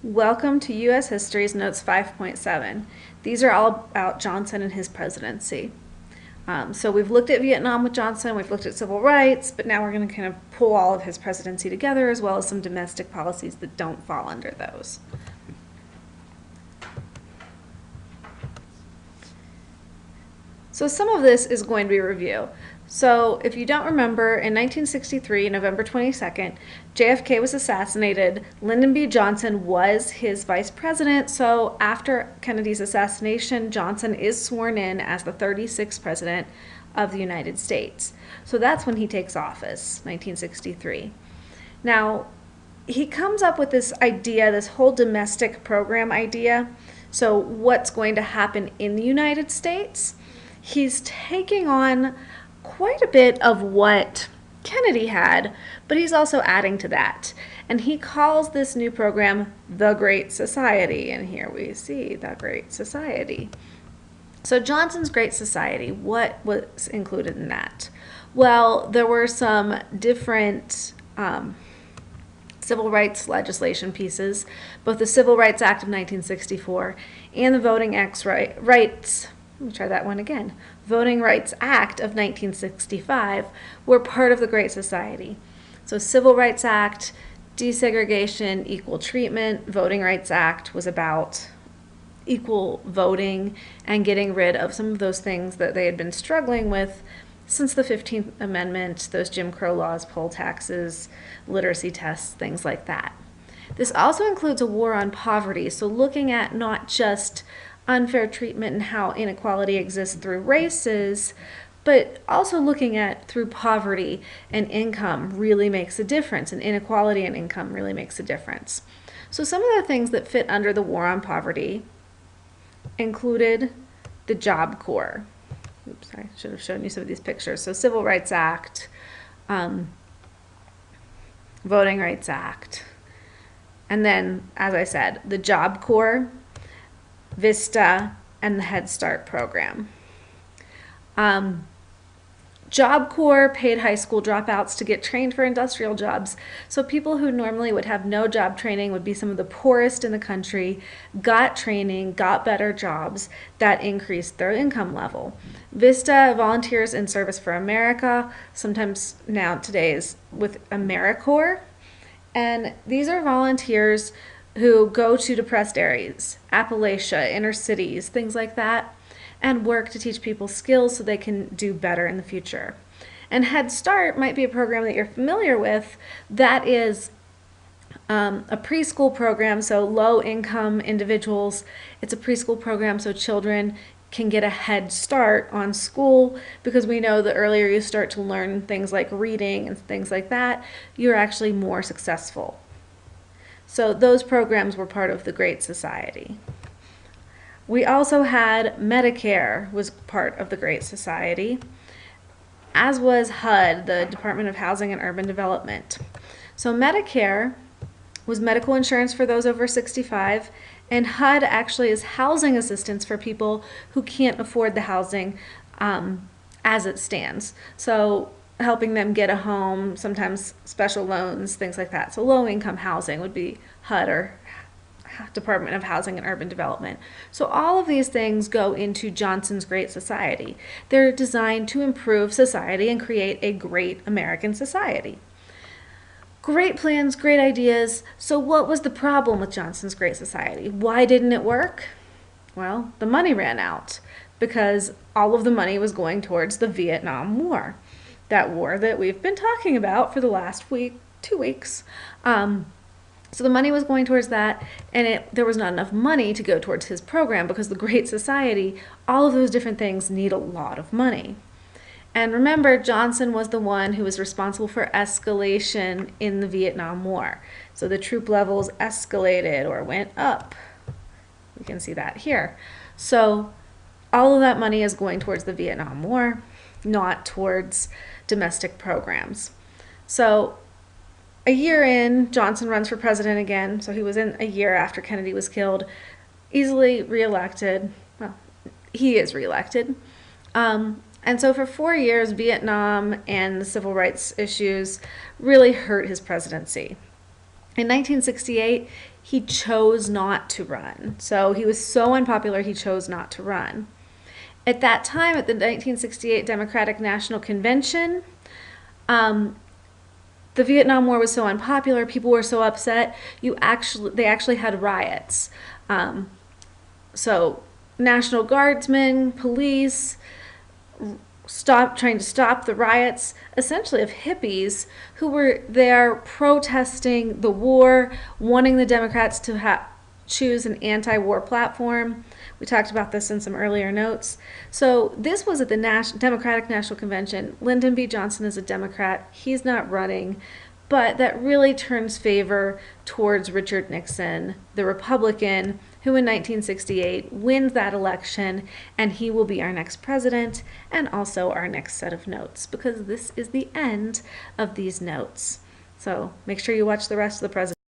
Welcome to U.S. History's Notes 5.7. These are all about Johnson and his presidency. So we've looked at Vietnam with Johnson, we've looked at civil rights, but now we're going to kind of pull all of his presidency together as well as some domestic policies that don't fall under those. So some of this is going to be review. So if you don't remember, in 1963, November 22nd, JFK was assassinated. Lyndon B. Johnson was his vice president. So after Kennedy's assassination, Johnson is sworn in as the 36th president of the United States. So that's when he takes office, 1963. Now, he comes up with this idea, this whole domestic program idea. So what's going to happen in the United States? He's taking on quite a bit of what Kennedy had, but he's also adding to that. And he calls this new program the Great Society. And here we see the Great Society. So Johnson's Great Society, what was included in that? Well, there were some different civil rights legislation pieces, both the Civil Rights Act of 1964 and the Voting Rights Voting Rights Act of 1965 were part of the Great Society. So Civil Rights Act, desegregation, equal treatment. Voting Rights Act was about equal voting and getting rid of some of those things that they had been struggling with since the 15th Amendment, those Jim Crow laws, poll taxes, literacy tests, things like that. This also includes a war on poverty, so looking at not just unfair treatment and how inequality exists through races, but also looking at through poverty and income really makes a difference, and inequality and income really makes a difference. So some of the things that fit under the war on poverty included the Job Corps. Oops, I should have shown you some of these pictures. So Civil Rights Act, Voting Rights Act, and then, as I said, the Job Corps, VISTA, and the Head Start program. Job Corps paid high school dropouts to get trained for industrial jobs. So people who normally would have no job training, would be some of the poorest in the country, got training, got better jobs that increased their income level. VISTA, Volunteers in Service for America, sometimes now today is with AmeriCorps. And these are volunteers who go to depressed areas, Appalachia, inner cities, things like that, and work to teach people skills so they can do better in the future. And Head Start might be a program that you're familiar with. That is a preschool program, so low-income individuals. It's a preschool program so children can get a head start on school, because we know the earlier you start to learn things like reading and things like that, you're actually more successful. So those programs were part of the Great Society. We also had Medicare was part of the Great Society, as was HUD, the Department of Housing and Urban Development. So Medicare was medical insurance for those over 65, and HUD actually is housing assistance for people who can't afford the housing as it stands. So helping them get a home, sometimes special loans, things like that. So low-income housing would be HUD, or Department of Housing and Urban Development. So all of these things go into Johnson's Great Society. They're designed to improve society and create a great American society. Great plans, great ideas. So what was the problem with Johnson's Great Society? Why didn't it work? Well, the money ran out because all of the money was going towards the Vietnam War. That war that we've been talking about for the last 2 weeks. So the money was going towards that, and there was not enough money to go towards his program, because the Great Society, all of those different things need a lot of money. And remember, Johnson was the one who was responsible for escalation in the Vietnam War. So the troop levels escalated or went up. We can see that here. So all of that money is going towards the Vietnam War, not towards domestic programs. So a year in, Johnson runs for president again. So he was in a year after Kennedy was killed, easily reelected. Well, he is reelected. And so for 4 years, Vietnam and the civil rights issues really hurt his presidency. In 1968, he chose not to run. So he was so unpopular, he chose not to run. At that time, at the 1968 Democratic National Convention, the Vietnam War was so unpopular, people were so upset, they actually had riots. So National Guardsmen, police, trying to stop the riots, essentially of hippies who were there protesting the war, wanting the Democrats to choose an anti-war platform. We talked about this in some earlier notes. So this was at the Democratic National Convention. Lyndon B. Johnson is a Democrat. He's not running. But that really turns favor towards Richard Nixon, the Republican, who in 1968 wins that election, and he will be our next president and also our next set of notes, because this is the end of these notes. So make sure you watch the rest of the presentation.